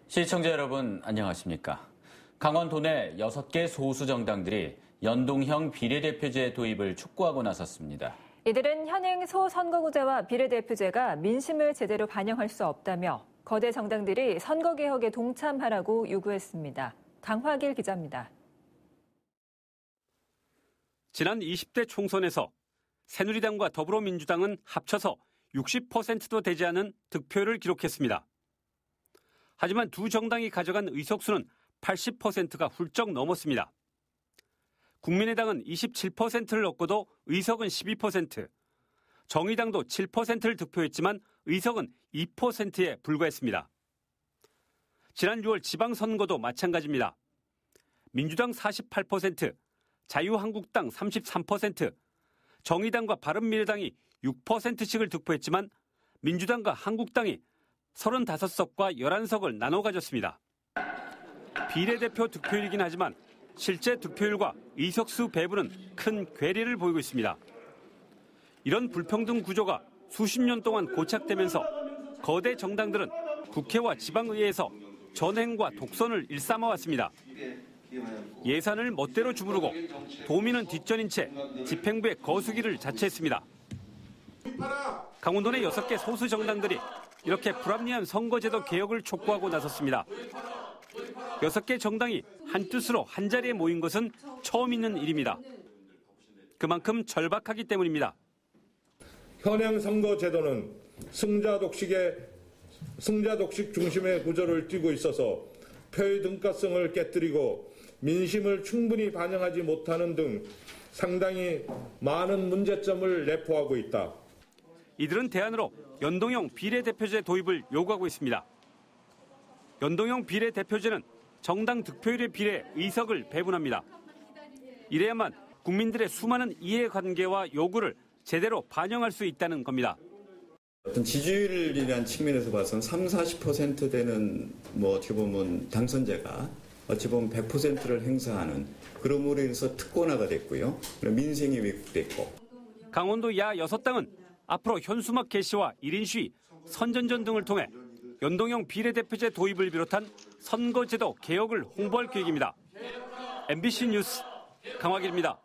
시청자 여러분 안녕하십니까? 강원도 내 6개 소수 정당들이 연동형 비례대표제 도입을 촉구하고 나섰습니다. 이들은 현행 소선거구제와 비례대표제가 민심을 제대로 반영할 수 없다며 거대 정당들이 선거개혁에 동참하라고 요구했습니다. 강화길 기자입니다. 지난 20대 총선에서 새누리당과 더불어민주당은 합쳐서 60%도 되지 않은 득표율을 기록했습니다. 하지만 두 정당이 가져간 의석수는 80%가 훌쩍 넘었습니다. 국민의당은 27%를 얻고도 의석은 12%, 정의당도 7%를 득표했지만 의석은 2%에 불과했습니다. 지난 6월 지방선거도 마찬가지입니다. 민주당 48%, 자유한국당 33%, 정의당과 바른미래당이 6%씩을 득표했지만 민주당과 한국당이 35석과 11석을 나눠 가졌습니다. 비례대표 득표율이긴 하지만 실제 득표율과 의석수 배분은 큰 괴리를 보이고 있습니다. 이런 불평등 구조가 수십 년 동안 고착되면서 거대 정당들은 국회와 지방의회에서 전횡과 독선을 일삼아왔습니다. 예산을 멋대로 주무르고 도민은 뒷전인 채 집행부의 거수기를 자처했습니다. 강원도 내 6개 소수 정당들이 이렇게 불합리한 선거제도 개혁을 촉구하고 나섰습니다. 6개 정당이 한뜻으로 한자리에 모인 것은 처음 있는 일입니다. 그만큼 절박하기 때문입니다. 현행 선거제도는 승자 독식 중심의 구조를 띠고 있어서 표의 등가성을 깨뜨리고 민심을 충분히 반영하지 못하는 등 상당히 많은 문제점을 내포하고 있다. 이들은 대안으로 연동형 비례대표제 도입을 요구하고 있습니다. 연동형 비례대표제는 정당 득표율에 비례 의석을 배분합니다. 이래야만 국민들의 수많은 이해관계와 요구를 제대로 반영할 수 있다는 겁니다. 어떤 지지율이라는 측면에서 봐서는 30-40% 되는 어떻게 보면 당선자가 어찌 보면 100%를 행사하는 그럼으로 인해서 특권화가 됐고요. 민생이 왜곡됐고. 강원도 야 6당은 앞으로 현수막 게시와 1인 시위, 선전전 등을 통해 연동형 비례대표제 도입을 비롯한 선거제도 개혁을 홍보할 계획입니다. MBC 뉴스 강화길입니다.